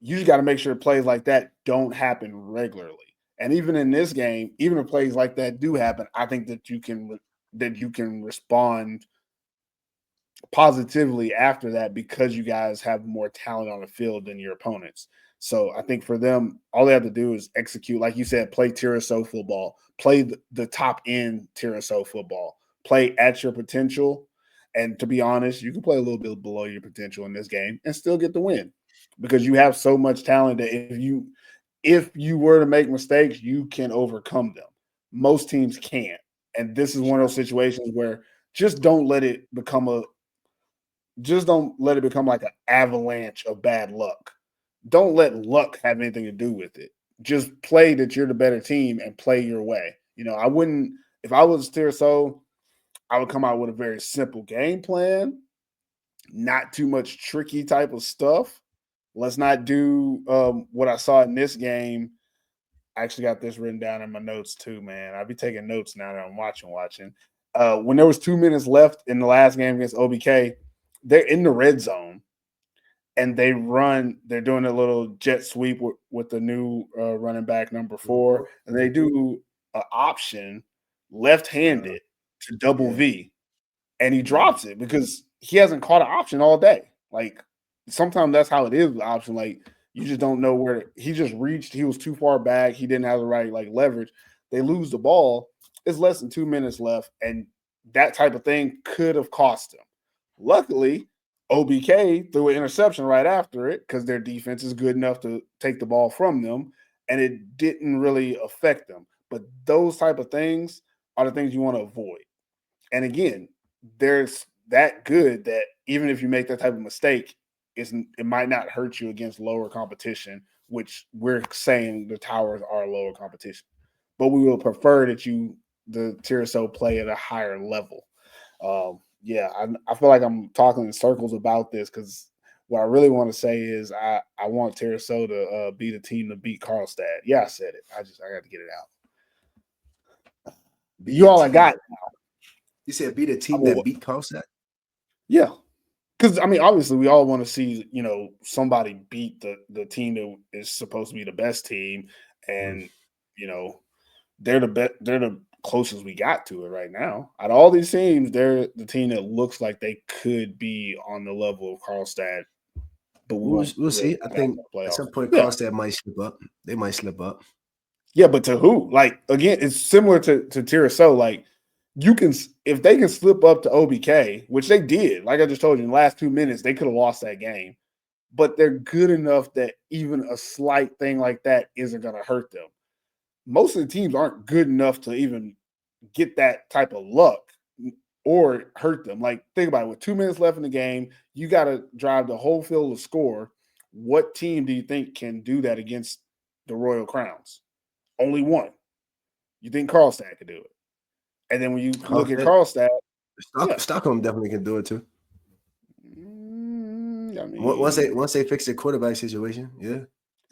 You just got to make sure plays like that don't happen regularly. And even in this game, even if plays like that do happen, I think that you can respond positively after that because you guys have more talent on the field than your opponents. So I think for them, all they have to do is execute, like you said, play Tyresö football, play the top end Tyresö football, play at your potential. And to be honest, you can play a little bit below your potential in this game and still get the win because you have so much talent that if you were to make mistakes, you can overcome them. Most teams can't. And this is one of those situations where just don't let it become like an avalanche of bad luck. Don't let luck have anything to do with it. Just play that you're the better team and play your way. I wouldn't if I was Tyresö, I would come out with a very simple game plan, not too much tricky type of stuff. Let's not do what I saw in this game. I actually got this written down in my notes too, man. I'll be taking notes now that I'm watching. When there was 2 minutes left in the last game against OBK, they're in the red zone and they're doing a little jet sweep with the new running back number 4, and they do an option left-handed to double Yeah. V, and he drops it because he hasn't caught an option all day. Like sometimes that's how it is with option. Like you just don't know where he just reached. He was too far back. He didn't have the right leverage. They lose the ball. It's less than 2 minutes left, and that type of thing could have cost him. Luckily, OBK threw an interception right after it because their defense is good enough to take the ball from them, and it didn't really affect them. But those type of things are the things you want to avoid. And again, there's that good that even if you make that type of mistake, it might not hurt you against lower competition, which we're saying the Towers are lower competition. But we will prefer that the Tyresö play at a higher level. I feel like I'm talking in circles about this because what I really want to say is I want Tyresö to be the team to beat Karlstad. Yeah, I said it. I got to get it out. You all I got. You said beat a team that beat Karlstad? Yeah. Because obviously we all want to see, somebody beat the team that is supposed to be the best team. And, they're the closest we got to it right now. Out of all these teams, they're the team that looks like they could be on the level of Karlstad. But we'll see. I think at some point Karlstad might slip up. They might slip up. Yeah, but to who? Like, again, it's similar to Tyresö. Like, if they can slip up to OBK, which they did, like I just told you, in the last 2 minutes, they could have lost that game. But they're good enough that even a slight thing like that isn't going to hurt them. Most of the teams aren't good enough to even get that type of luck or hurt them. Like, think about it. With 2 minutes left in the game, you got to drive the whole field to score. What team do you think can do that against the Royal Crowns? Only one. You think Karlstad could do it. And then when you look at Karlstad, Stockholm definitely can do it too. Once they fix the quarterback situation, yeah.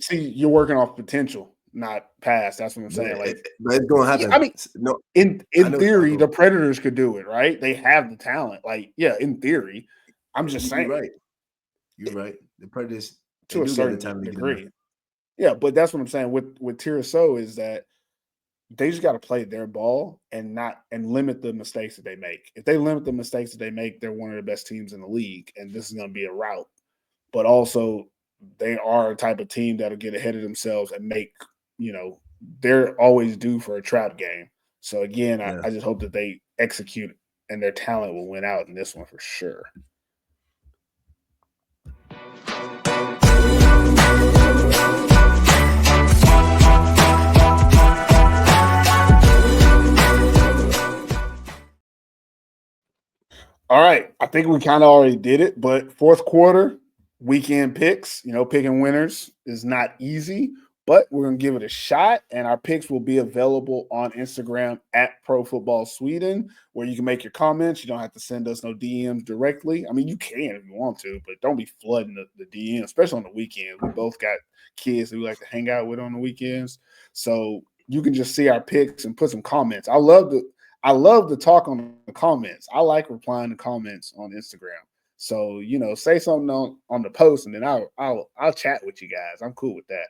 See, you're working off potential, not past. That's what I'm saying. But it's going to happen. In theory, the Predators could do it, right? They have the talent. In theory, I'm just saying. You're right. The Predators to a certain degree. Yeah, but that's what I'm saying with Tyresö is that they just got to play their ball and limit the mistakes that they make. If they limit the mistakes that they make, they're one of the best teams in the league, and this is going to be a rout. But also, they are a type of team that'll get ahead of themselves and make, they're always due for a trap game. So again, I just hope that they execute and their talent will win out in this one for sure. All right. I think we kind of already did it, but fourth quarter, weekend picks, picking winners is not easy, but we're going to give it a shot. And our picks will be available on Instagram at Pro Football Sweden, where you can make your comments. You don't have to send us no DMs directly. You can if you want to, but don't be flooding the DM, especially on the weekends. We both got kids that we like to hang out with on the weekends. So you can just see our picks and put some comments. I love to talk on the comments. I like replying to comments on Instagram. So, say something on the post and then I'll chat with you guys. I'm cool with that.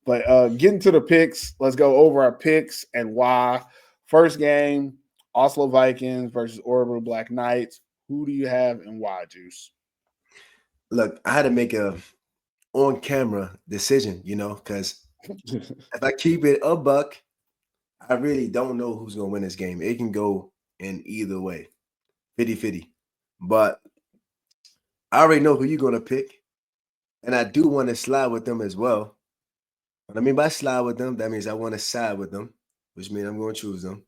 But getting to the picks, let's go over our picks and why. First game, Oslo Vikings versus Örebro Black Knights. Who do you have and why, Juice? Look, I had to make a on-camera decision, because if I keep it a buck, I really don't know who's going to win this game. It can go in either way, 50-50. But I already know who you're going to pick, and I do want to slide with them as well. What I mean by slide with them, that means I want to side with them, which means I'm going to choose them.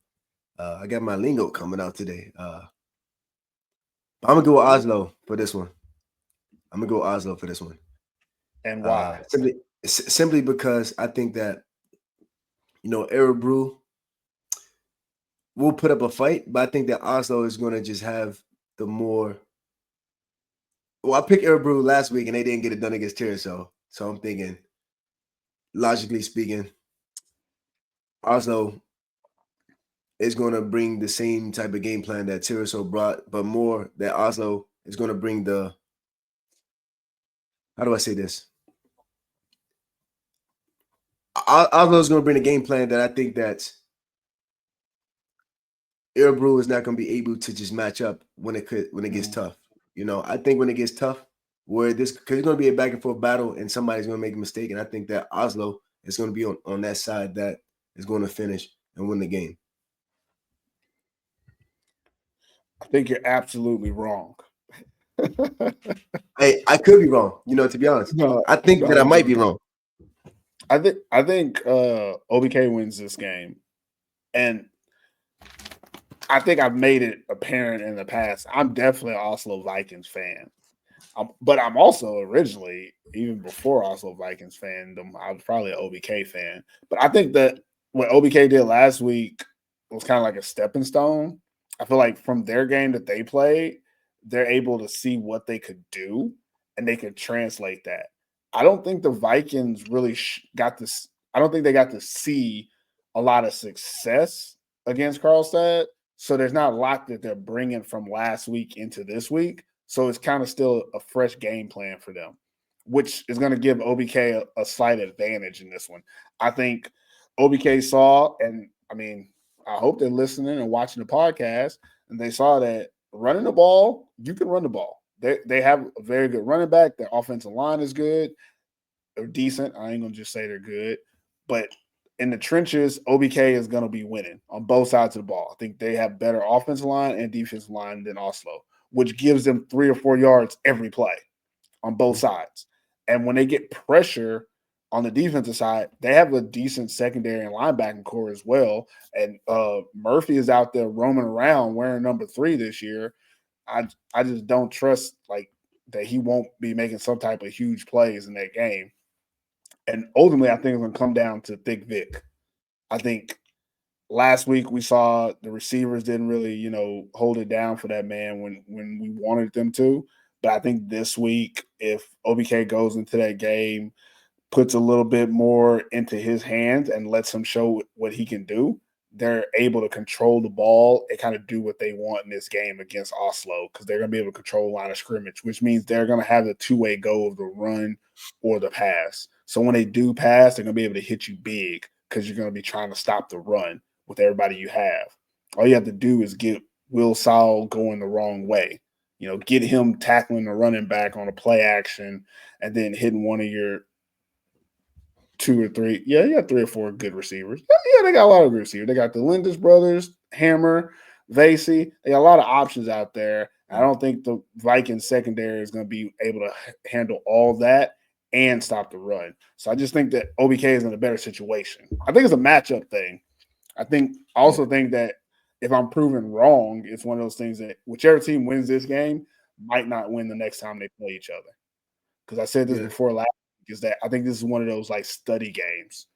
I got my lingo coming out today. I'm gonna go with Oslo for this one. I'm gonna go with Oslo for this one. And why? Simply because I think that Örebro will put up a fight, but I think that Oslo is gonna just have the more. Well, I picked Örebro last week and they didn't get it done against Tyresö, so I'm thinking, logically speaking, Oslo is going to bring the same type of game plan that Tyresö brought, but more that Oslo is going to bring the. How do I say this? Oslo is going to bring a game plan that I think that Örebro is not going to be able to just match up when it gets tough. I think when it gets tough, where this because it's going to be a back and forth battle, and somebody's going to make a mistake, and I think that Oslo is going to be on that side that is going to finish and win the game. I think you're absolutely wrong. Hey, I could be wrong. To be honest, No, I think that I might be wrong. I think OBK wins this game, and I think I've made it apparent in the past. I'm definitely an Oslo Vikings fan, but I'm also originally, even before Oslo Vikings fandom, I was probably an OBK fan. But I think that what OBK did last week was kind of like a stepping stone. I feel like from their game that they played, they're able to see what they could do, and they could translate that. I don't think the Vikings really got this. I don't think they got to see a lot of success against Karlstad. So there's not a lot that they're bringing from last week into this week. So it's kind of still a fresh game plan for them, which is going to give OBK a slight advantage in this one. I think OBK saw, and I mean, I hope they're listening and watching the podcast, and they saw that running the ball, you can run the ball. They have a very good running back. Their offensive line is good. They're decent. I ain't gonna just say they're good, but in the trenches, OBK is gonna be winning on both sides of the ball. I think they have better offensive line and defensive line than Oslo, which gives them 3 or 4 yards every play on both sides. And when they get pressure on the defensive side, they have a decent secondary and linebacking core as well. And Murphy is out there roaming around wearing number 3 this year. I just don't trust that he won't be making some type of huge plays in that game. And ultimately, I think it's going to come down to Thick Vic. I think last week we saw the receivers didn't really, hold it down for that man when we wanted them to. But I think this week, if OBK goes into that game, puts a little bit more into his hands and lets him show what he can do, they're able to control the ball and kind of do what they want in this game against Oslo because they're going to be able to control the line of scrimmage, which means they're going to have the two-way go of the run or the pass. So when they do pass, they're going to be able to hit you big because you're going to be trying to stop the run with everybody you have. All you have to do is get Will Saul going the wrong way. Get him tackling the running back on a play action and then hitting one of your 2 or 3. Yeah, you got 3 or 4 good receivers. Yeah, they got a lot of good receivers. They got the Lindis brothers, Hammer, Vasey. They got a lot of options out there. I don't think the Vikings secondary is going to be able to handle all that and stop the run. So I just think that OBK is in a better situation. I think it's a matchup thing. I also think that if I'm proven wrong, it's one of those things that whichever team wins this game might not win the next time they play each other. Because I said this before last week, is that I think this is one of those study games.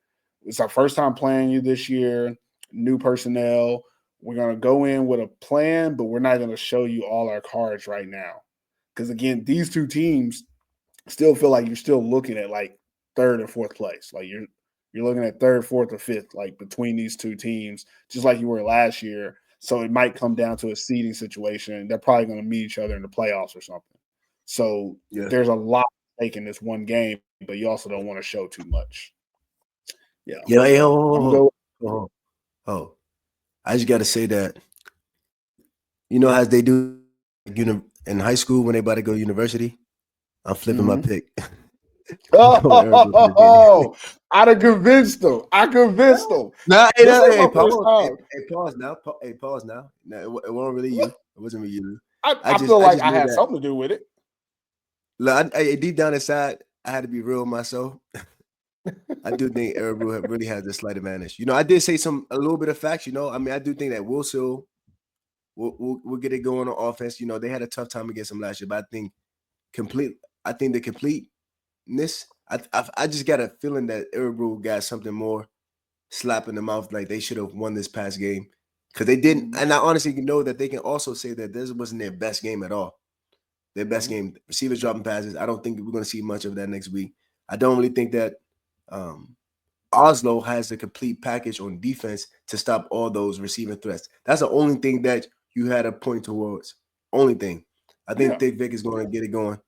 It's our first time playing you this year, new personnel. We're going to go in with a plan, but we're not going to show you all our cards right now. Because again, these two teams still feel like you're still looking at third or fourth place. You're looking at third, fourth, or fifth, between these two teams, just like you were last year. So it might come down to a seeding situation. They're probably going to meet each other in the playoffs or something. So there's a lot stake in this one game, but you also don't want to show too much. Yeah. I just got to say that, as they do in high school when they about to go to university, I'm flipping my pick. Oh, I'd have convinced them. I convinced them. Hey, pause now. Hey, pause now. No, it wasn't really you. It wasn't really you. I feel like I had something to do with it. Look, deep down inside, I had to be real with myself. I do think Örebro really has a slight advantage. I did say a little bit of facts. I do think that Wilson we'll get it going on offense. You know, they had a tough time against them last year, but I think the completeness. I just got a feeling that Örebro got something more slap in the mouth, like they should have won this past game because they didn't. Mhm. And I honestly know that they can also say that this wasn't their best game at all. Their best Mhm. game, receivers dropping passes. I don't think we're going to see much of that next week. I don't really think that um, Oslo has the complete package on defense to stop all those receiving threats. That's the only thing that you had to point towards. Only thing. I think Yeah. Thick Vic is going to get it going.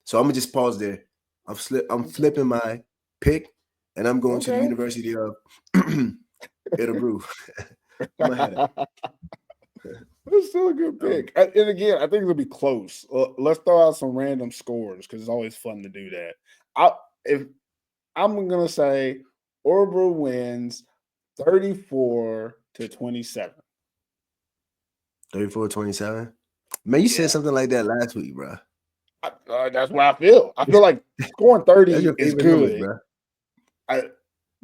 So I'm gonna just pause there. I'm Okay. flipping my pick, and I'm going to the Okay. University of Örebro. I'm gonna have It's still a good that. pick. And again, I think it'll be close. Let's throw out some random scores because it's always fun to do that. If I'm gonna say Örebro wins 34-27. 34-27. Man, you said Yeah. something like that last week, bro. That's what I feel. I feel like scoring That's 30 your is favorite numbers, good. bro. I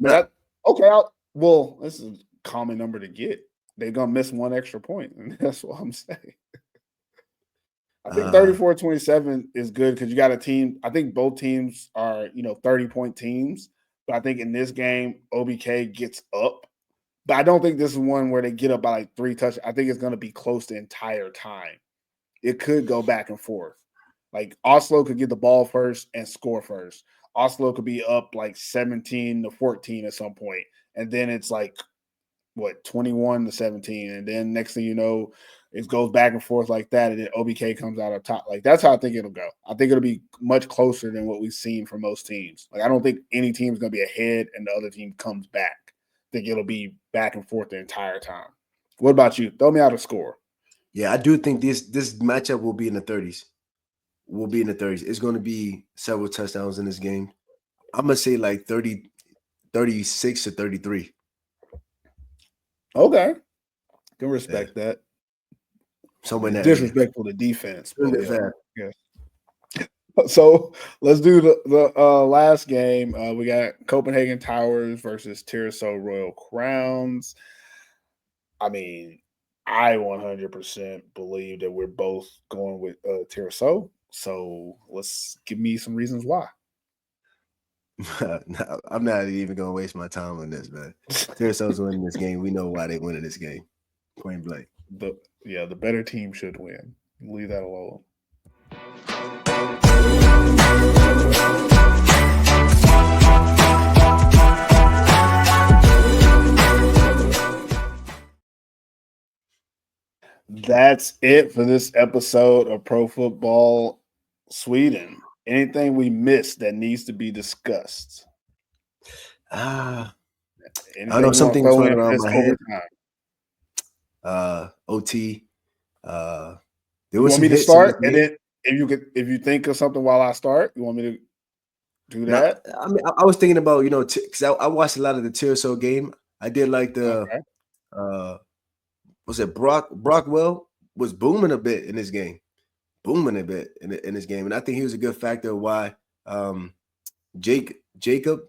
but Nah, that okay. Well, this is a common number to get. They're gonna miss one extra point, and that's what I'm saying. I think uh, 34-27 is good because you got a team. I think both teams are, 30-point teams. But I think in this game, OBK gets up. But I don't think this is one where they get up by like 3 touchdowns. I think it's going to be close the entire time. It could go back and forth. Like Oslo could get the ball first and score first. Oslo could be up like 17-14 at some point, and then it's like what 21-17, and then next thing you know, it goes back and forth like that, and then OBK comes out up top. Like that's how I think it'll go. I think it'll be much closer than what we've seen from most teams. Like I don't think any team is going to be ahead and the other team comes back. I think it'll be back and forth the entire time. What about you? Throw me out a score. yeah, I do think this matchup will be in the 30s. Will be in the 30s. It's going to be several touchdowns in this game. I'm gonna say like 36-33. Okay, can Yeah, respect that. somewhere in It's that area. disrespectful to defense, but Really yeah, fast. yeah. So let's do the last game. We got Copenhagen Towers versus Tyresö Royal Crowns. I mean, I 100% believe that we're both going with Tyresö. So let's give me some reasons why. No, I'm not even gonna waste my time on this, man. Tyresö's winning this game. We know why they winning this game. Point blank. the the better team should win. Leave that alone. That's it for this episode of Pro Football Sweden. Anything we missed that needs to be discussed? Ah, I don't know. Anything you Some want to things throw running in for around this my head. overtime? OT. Uh, there You was want some me to hits in this start, and game. then if you think of something while I start, you want me to do Now, that? I mean, I was thinking about because I watched a lot of the Tyresö game. I did like the Okay. uh, was it Brockwell was booming a bit in this game, booming a bit in this game, and I think he was a good factor why Jacob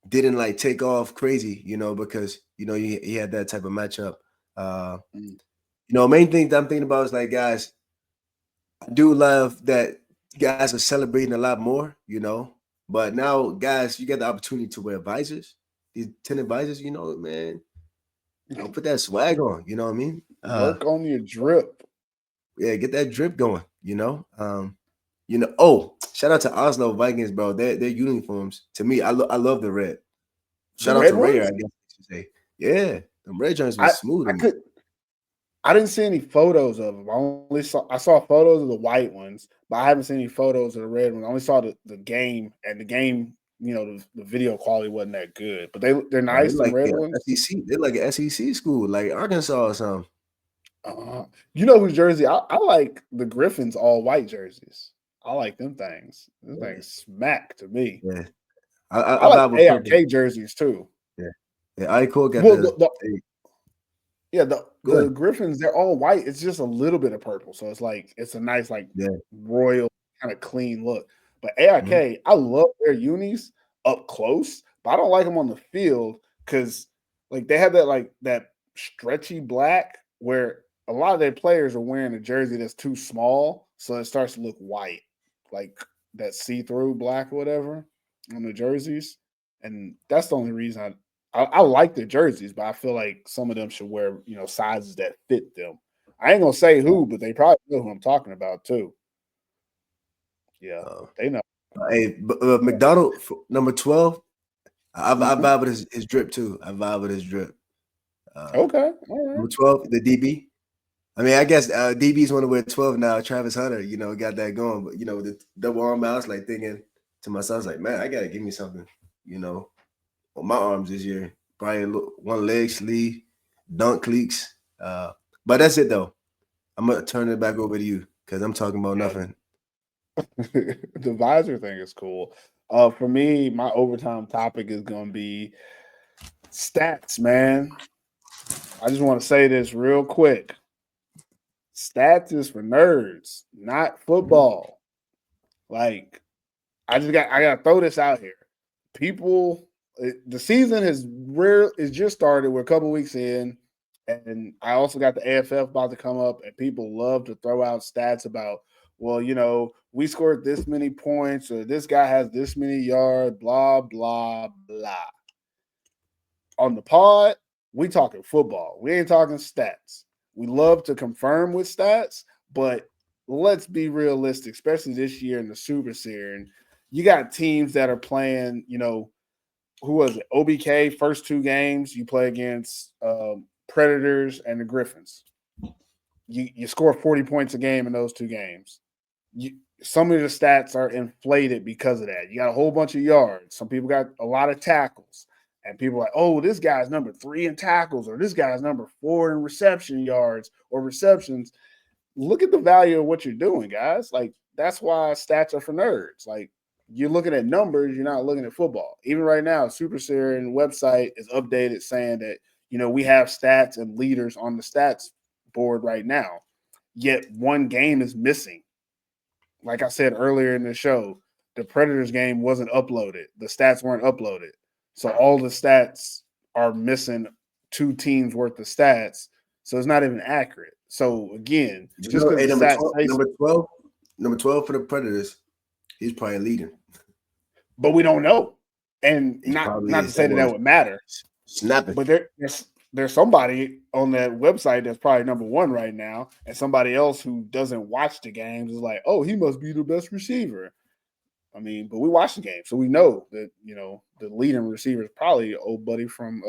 didn't like take off crazy, because he had that type of matchup. Uh, Mm. Main thing that I'm thinking about is like, guys, I do love that guys are celebrating a lot more, but now guys, you get the opportunity to wear visors, these tinted visors, man, put that swag on, you know what I mean? Work on your drip. Yeah, get that drip going, oh, shout out to Oslo Vikings, bro. Their uniforms, to me, I love the red. The Shout out red to Rayer, I ones? guess I should say. Yeah, the red joints I was smooth I to me. could I didn't see any photos of them. I saw photos of the white ones, but I haven't seen any photos of the red ones. I only saw the game, and the game, the video quality wasn't that good. But they're Bro, they nice, them like red the ones. SEC. They're like an SEC school, like Arkansas or something. You know whose jersey? I like the Griffins all white jerseys. I like them things. Them Yeah, things smack to me. yeah. I I like vibe with purple. ARK jerseys too. Yeah, yeah. Icor got Well, hey, yeah, the go ahead. the Griffins, they're all white. It's just a little bit of purple. So it's a nice, like Yeah. royal kind of clean look. But ARK, Mhm. I love their unis up close, but I don't like them on the field because like they have that stretchy black where a lot of their players are wearing a jersey that's too small, so it starts to look white, like that see-through black or whatever on the jerseys. And that's the only reason I like the jerseys, but I feel like some of them should wear sizes that fit them. I ain't gonna say who, but they probably know who I'm talking about too. Yeah, Uh, they know. hey, McDonald number 12. I Mhm. vibe with his drip too. I vibe with his drip. Okay, all right. Number 12, the DB. I mean, I guess DBs want to wear 12 now. Travis Hunter, got that going. But the double arm, I was like thinking to myself, I was like, man, I gotta give me something, on my arms this year. Probably one leg sleeve, dunk cleats. But that's it though. I'm gonna turn it back over to you because I'm talking about Yeah, nothing. the visor thing is cool. For me, my overtime topic is gonna be stats, man. I just want to say this real quick. Stats is for nerds, not football. Like, I gotta throw this out here. People, the season is just started. We're a couple weeks in, and I also got the AFF about to come up, and people love to throw out stats about, well, we scored this many points, or this guy has this many yards, blah blah blah. On the pod, we talking football. We ain't talking stats. We love to confirm with stats, but let's be realistic, especially this year in the Super Serien. You got teams that are playing, who was it? OBK, first two games, you play against Predators and the Griffins. You score 40 points a game in those two games. Some of the stats are inflated because of that. You got a whole bunch of yards. Some people got a lot of tackles. And people are like, oh, this guy's number 3 in tackles, or this guy's number 4 in reception yards or receptions. Look at the value of what you're doing, guys. Like, that's why stats are for nerds. Like, you're looking at numbers, you're not looking at football. Even right now, Super Serien website is updated saying that, we have stats and leaders on the stats board right now. Yet one game is missing. Like I said earlier in the show, the Predators game wasn't uploaded. The stats weren't uploaded. So all the stats are missing 2 teams worth of stats. So it's not even accurate. So again, just because Hey, the stats say so, number 12 for the Predators. He's probably leading. but we don't know. And He not probably not to is. say that would matter, Snapping. but there's somebody on that website that's probably number 1 right now, and somebody else who doesn't watch the games is like, oh, he must be the best receiver. I mean, but we watch the game, so we know that the leading receiver is probably old buddy from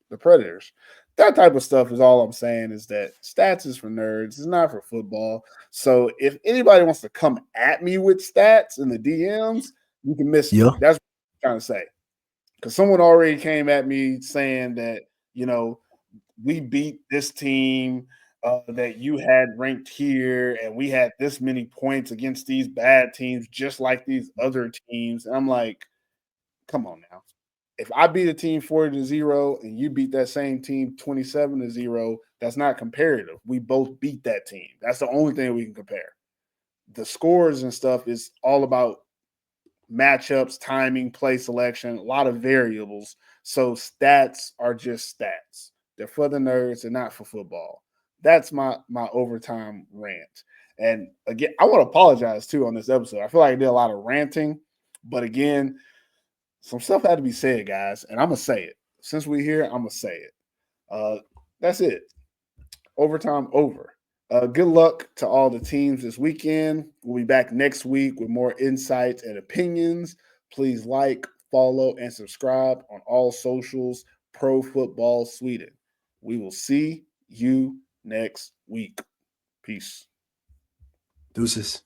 the Predators. That type of stuff is all I'm saying is that stats is for nerds. It's not for football. So if anybody wants to come at me with stats in the DMs, you can miss me. Yeah. That's what I'm trying to say. Because someone already came at me saying that we beat this team that you had ranked here, and we had this many points against these bad teams, just like these other teams. And I'm like, come on now. If I beat a team 40-0 and you beat that same team 27-0, that's not comparative. We both beat that team. That's the only thing we can compare. The scores and stuff is all about matchups, timing, play selection, a lot of variables. So stats are just stats. They're for the nerds and not for football. That's my overtime rant. And again, I want to apologize too on this episode. I feel like I did a lot of ranting, but again, some stuff had to be said, guys, and I'm gonna say it. Since we're here, I'm gonna say it. That's it. Overtime over. Good luck to all the teams this weekend. We'll be back next week with more insights and opinions. Please like, follow, and subscribe on all socials. Pro Football Sweden. We will see you next week. Peace. Deuces.